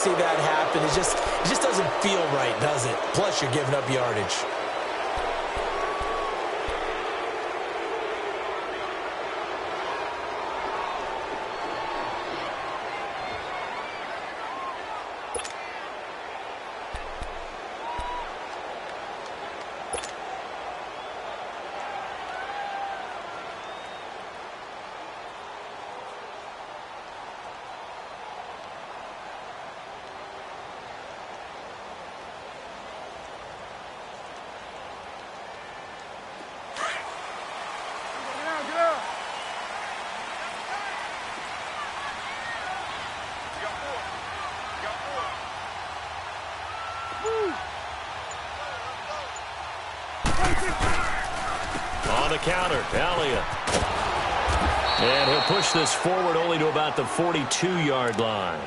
See that happen. It just doesn't feel right, does it? Plus, you're giving up yardage. On the counter, Elliott. And he'll push this forward only to about the 42-yard line.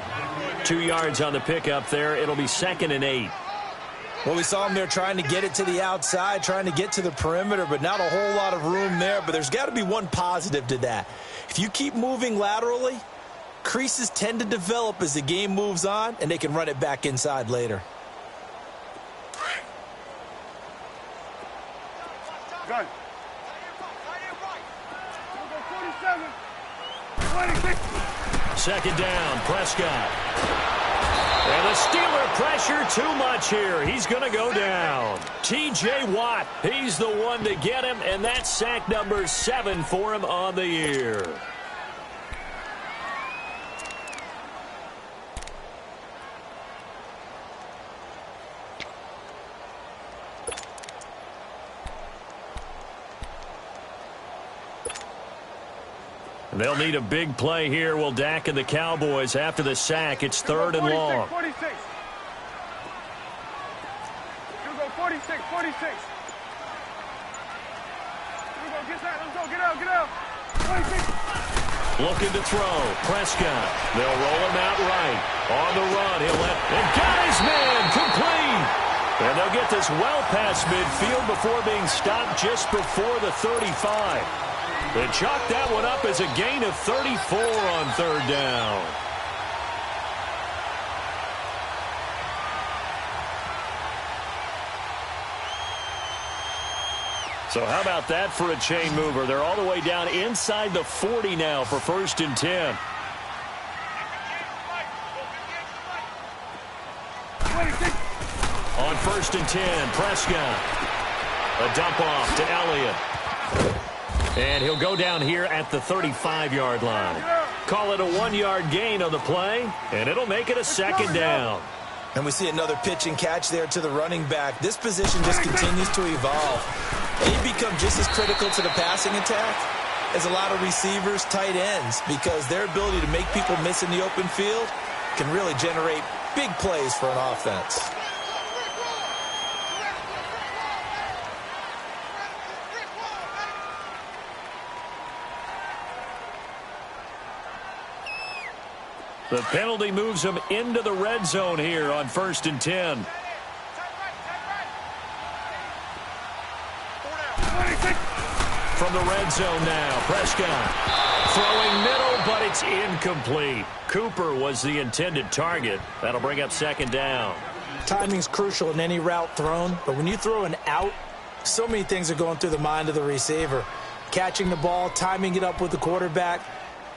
2 yards on the pickup there. It'll be 2nd and 8. Well, we saw him there trying to get it to the outside, trying to get to the perimeter, but not a whole lot of room there. But there's got to be one positive to that. If you keep moving laterally, creases tend to develop as the game moves on, and they can run it back inside later. Gun. 2nd down, Prescott. And the Steeler pressure too much here. He's going to go down. T.J. Watt, he's the one to get him, and that's sack number 7 for him on the year. They'll need a big play here. Will Dak and the Cowboys after the sack. It's 3rd and long. 46. You go 46, 46. You go, get that. Let's go. Get out. 46. Looking to throw. Prescott. They'll roll him out right. On the run. He'll let and got his man complete. And they'll get this well past midfield before being stopped just before the 35. They chalk that one up as a gain of 34 on 3rd down. So how about that for a chain mover? They're all the way down inside the 40 now for 1st and 10. 26. On 1st and 10, Prescott. A dump off to Elliott. And he'll go down here at the 35-yard line. Call it a 1-yard gain on the play, and it'll make it a 2nd down. And we see another pitch and catch there to the running back. This position just continues to evolve. They become just as critical to the passing attack as a lot of receivers, tight ends, because their ability to make people miss in the open field can really generate big plays for an offense. The penalty moves them into the red zone here on 1st and 10. From the red zone now, Prescott throwing middle, but it's incomplete. Cooper was the intended target. That'll bring up 2nd down. Timing's crucial in any route thrown, but when you throw an out, so many things are going through the mind of the receiver. Catching the ball, timing it up with the quarterback.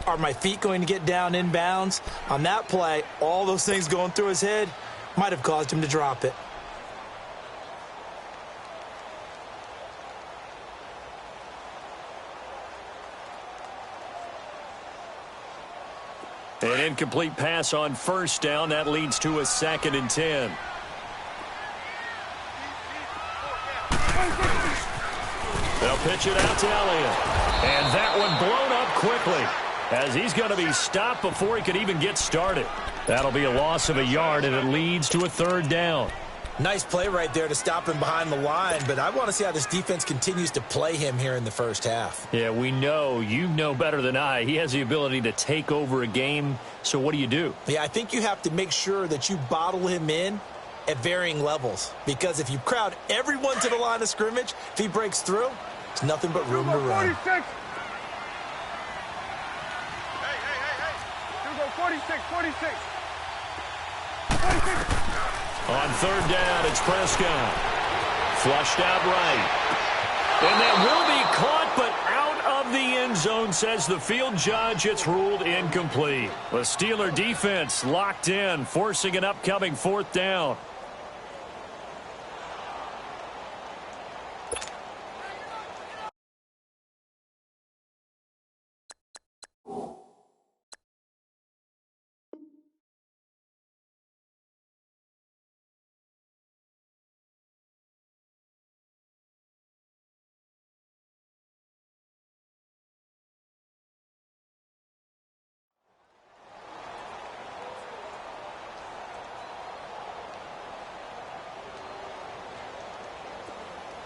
Are my feet going to get down inbounds? On that play, all those things going through his head might have caused him to drop it. An incomplete pass on 1st down. That leads to a 2nd and 10. They'll pitch it out to Elliott. And that one blown up quickly, as he's going to be stopped before he could even get started. That'll be a loss of a yard, and it leads to a 3rd down. Nice play right there to stop him behind the line, but I want to see how this defense continues to play him here in the first half. Yeah, we know. You know better than I. He has the ability to take over a game, so what do? Yeah, I think you have to make sure that you bottle him in at varying levels, because if you crowd everyone to the line of scrimmage, if he breaks through, there's nothing but room to run. 46. Hey. You go 46. On third down, it's Prescott. Flushed out right. And that will be caught, but out of the end zone, says the field judge. It's ruled incomplete. The Steeler defense locked in, forcing an upcoming fourth down.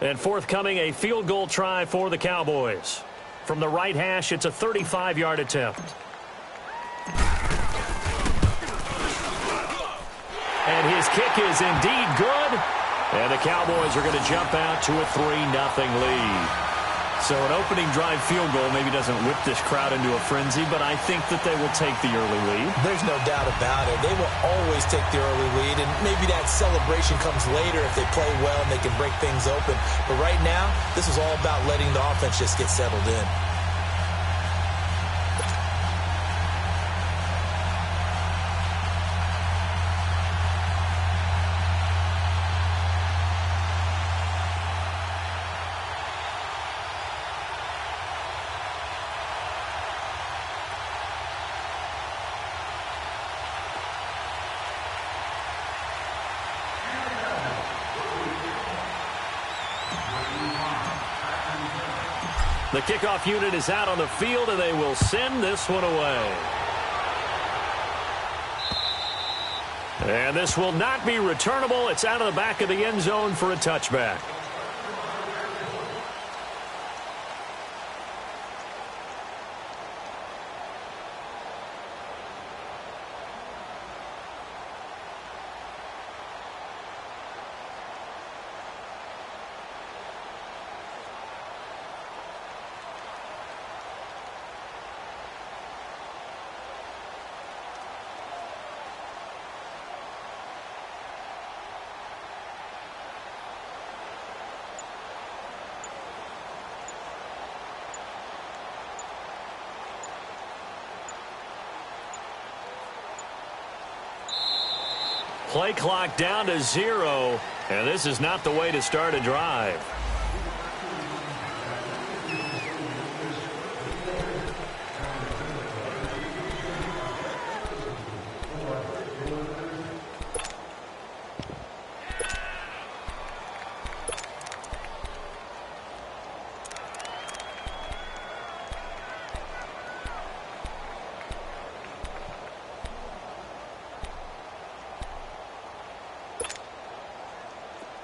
And forthcoming, a field goal try for the Cowboys. From the right hash, it's a 35-yard attempt. And his kick is indeed good. And the Cowboys are going to jump out to a 3-0 lead. So an opening drive field goal maybe doesn't whip this crowd into a frenzy, but I think that they will take the early lead. There's no doubt about it. They will always take the early lead, and maybe that celebration comes later if they play well and they can break things open. But right now, this is all about letting the offense just get settled in. The kickoff unit is out on the field, and they will send this one away. And this will not be returnable. It's out of the back of the end zone for a touchback. Play clock down to 0, and this is not the way to start a drive.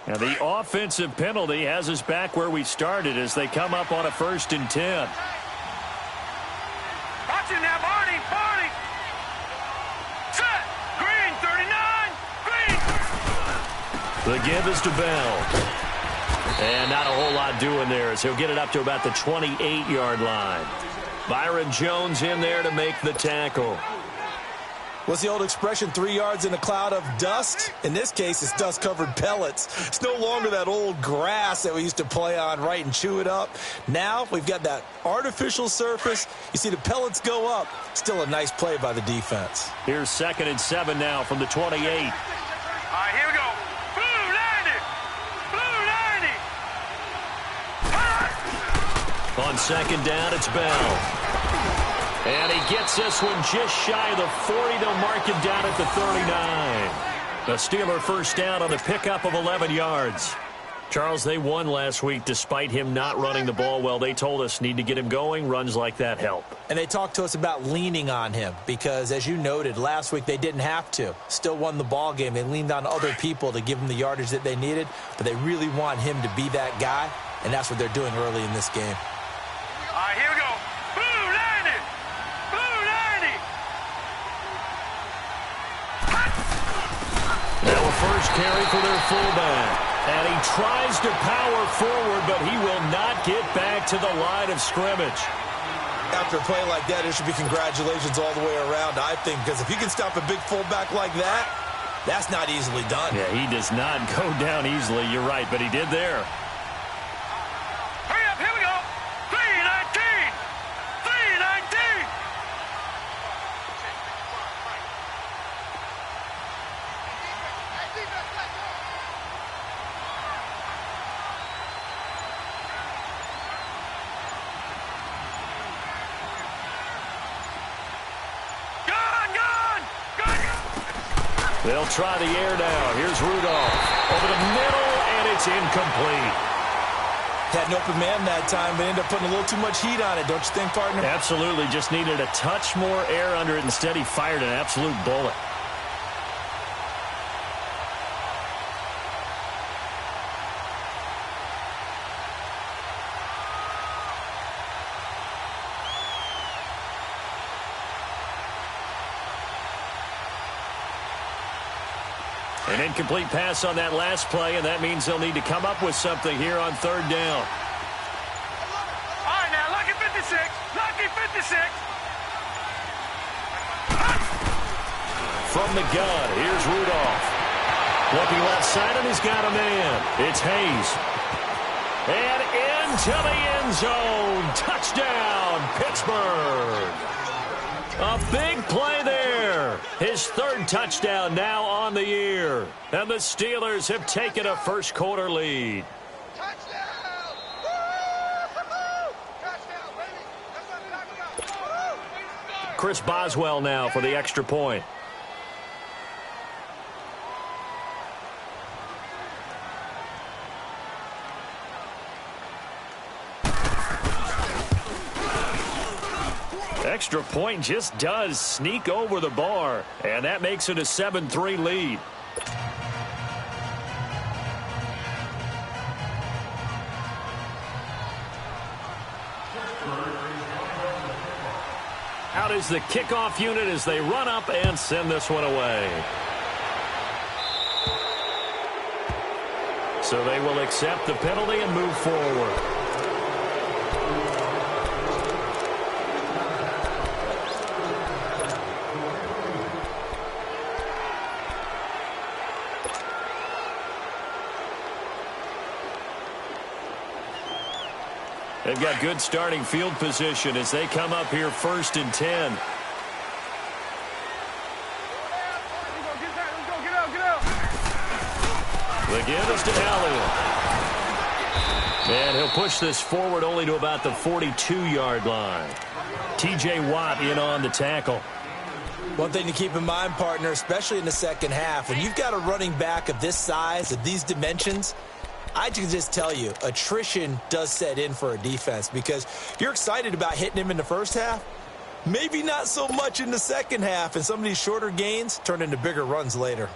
And the offensive penalty has us back where we started as they come up on a 1st and 10. Watch it now, Barney, Barney. Set, green, 39, green. The give is to Bell. And not a whole lot doing there as he'll get it up to about the 28-yard line. Byron Jones in there to make the tackle. What's the old expression, 3 yards in a cloud of dust? In this case, it's dust-covered pellets. It's no longer that old grass that we used to play on, right, and chew it up. Now we've got that artificial surface. You see the pellets go up. Still a nice play by the defense. Here's 2nd and 7 now from the 28. All right, here we go. Blue 90. Blue 90. On 2nd down, it's Bell. And he gets this one just shy of the 40. They'll mark him down at the 39. The Steeler first down on the pickup of 11 yards. Charles, they won last week despite him not running the ball well. They told us need to get him going. Runs like that help. And they talked to us about leaning on him because, as you noted, last week they didn't have to. Still won the ball game. They leaned on other people to give them the yardage that they needed, but they really want him to be that guy, and that's what they're doing early in this game. All right, here we go. Now a first carry for their fullback. And he tries to power forward, but he will not get back to the line of scrimmage. After a play like that, it should be congratulations all the way around, I think, because if you can stop a big fullback like that, That's not easily done. Yeah, he does not go down easily. You're right, but he did there. Hurry up, here we go. 319. 319. They'll try the air now. Here's Rudolph. Over the middle, and it's incomplete. Had an open man that time, but ended up putting a little too much heat on it, don't you think, partner? Absolutely. Just needed a touch more air under it. Instead, he fired an absolute bullet. An incomplete pass on that last play, and that means they'll need to come up with something here on third down. All right, now, lucky 56. Lucky 56. From the gun, here's Rudolph. Looking left side, and he's got a man. It's Hayes. And into the end zone. Touchdown, Pittsburgh. A big play there. His third touchdown now on the year. And the Steelers have taken a first quarter lead. Touchdown! Woo! Touchdown, baby! That's what I'm talking about. Chris Boswell now for the extra point. Extra point just does sneak over the bar, and that makes it a 7-3 lead. Out is the kickoff unit as they run up and send this one away. So they will accept the penalty and move forward. They've got good starting field position as they come up here 1st and 10. The give is to Elliott. And he'll push this forward only to about the 42-yard line. T.J. Watt in on the tackle. One thing to keep in mind, partner, especially in the second half, when you've got a running back of this size, of these dimensions, I can just tell you, attrition does set in for a defense because you're excited about hitting him in the first half. Maybe not so much in the second half, and some of these shorter gains turn into bigger runs later.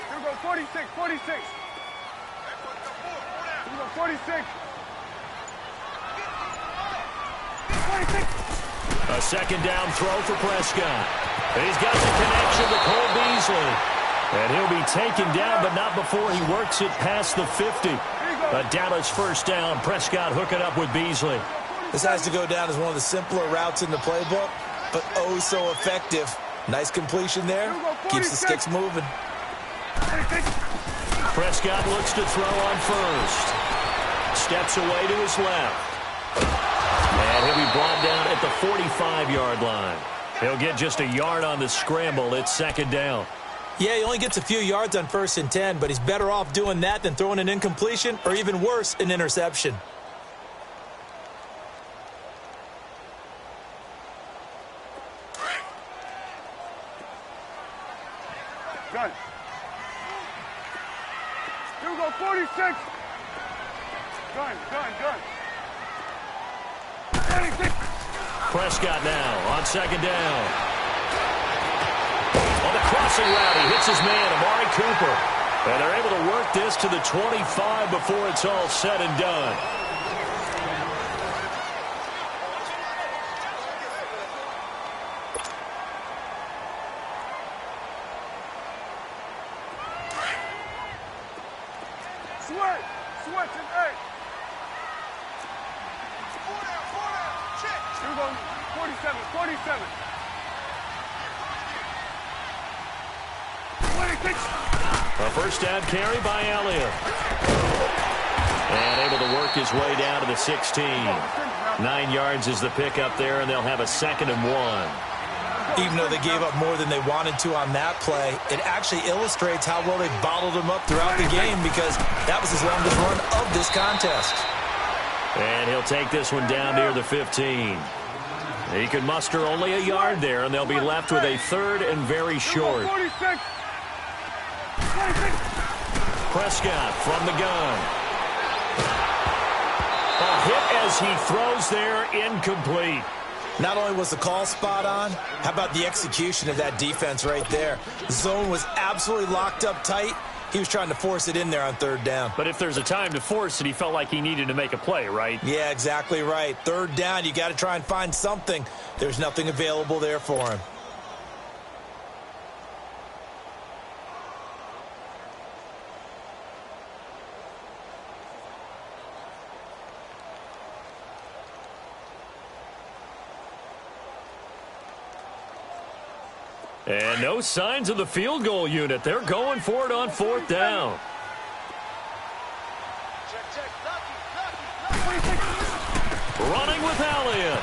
Here we go, 46, 46. Here we go, 46. A second down throw for Prescott. And he's got the connection to Cole Beasley. And he'll be taken down, but not before he works it past the 50. A Dallas first down. Prescott hooking up with Beasley. This has to go down as one of the simpler routes in the playbook, but oh so effective. Nice completion there. Keeps the sticks moving. Prescott looks to throw on first. Steps away to his left. And he'll be brought down at the 45-yard line. He'll get just a yard on the scramble. It's second down. Yeah, he only gets a few yards on 1st and 10, but he's better off doing that than throwing an incompletion or even worse, an interception. Gun. Here we go, 46. Gun. 46. Prescott now on second down. On the crossing route, he hits his man, Amari Cooper. And they're able to work this to the 25 before it's all said and done. Switch. Switch and eight. 4 down. Check. Here we go. 47. 47. 26. A first down carry by Elliott. And able to work his way down to the 16. 9 yards is the pickup there, and they'll have a 2nd and 1. Even though they gave up more than they wanted to on that play, it actually illustrates how well they bottled him up throughout the game, because that was his longest run of this contest. And he'll take this one down near the 15. He could muster only a yard there, and they'll be left with a 3rd and very short. 46. Prescott from the gun. A hit as he throws there, incomplete. Not only was the call spot on, how about the execution of that defense right there? The zone was absolutely locked up tight. He was trying to force it in there on 3rd down. But if there's a time to force it, he felt like he needed to make a play, right? Yeah, exactly right. 3rd down, you got to try and find something. There's nothing available there for him. And no signs of the field goal unit. They're going for it on 4th down. Running with Elliott.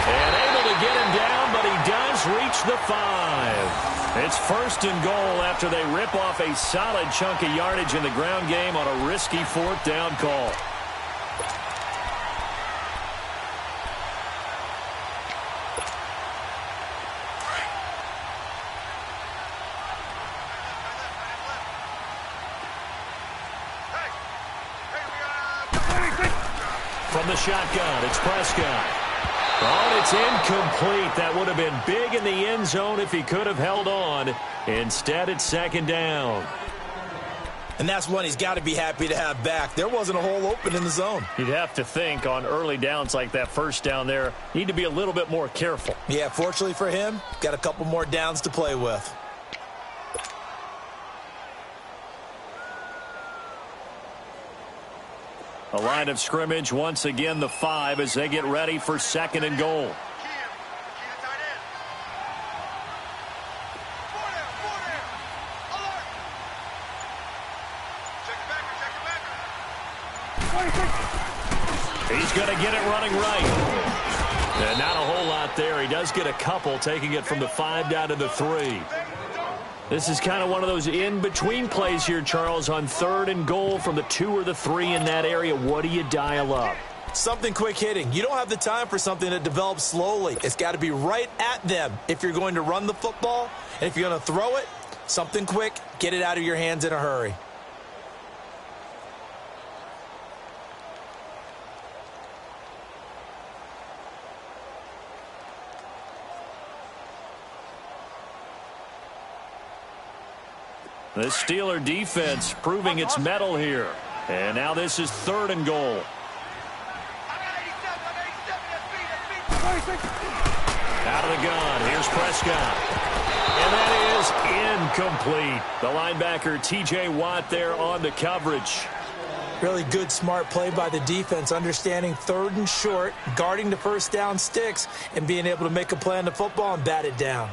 And able to get him down, but he does reach the 5. It's 1st and goal after they rip off a solid chunk of yardage in the ground game on a risky 4th down call. From the shotgun, it's Prescott. Oh, it's incomplete. That would have been big in the end zone if he could have held on. Instead, it's 2nd down. And that's one he's got to be happy to have back. There wasn't a hole open in the zone. You'd have to think on early downs like that 1st down there, need to be a little bit more careful. Yeah, fortunately for him, got a couple more downs to play with. A line of scrimmage, once again the 5 as they get ready for 2nd and goal. He's going to get it running right. And not a whole lot there. He does get a couple, taking it from the 5 down to the 3. This is kind of one of those in-between plays here, Charles, on 3rd and goal from the 2 or the 3 in that area. What do you dial up? Something quick hitting. You don't have the time for something that develops slowly. It's got to be right at them if you're going to run the football. And if you're going to throw it, something quick, get it out of your hands in a hurry. The Steeler defense proving its mettle here. And now this is 3rd and goal. Out of the gun, here's Prescott. And that is incomplete. The linebacker, T.J. Watt, there on the coverage. Really good, smart play by the defense, understanding 3rd and short, guarding the 1st down sticks, and being able to make a play on the football and bat it down.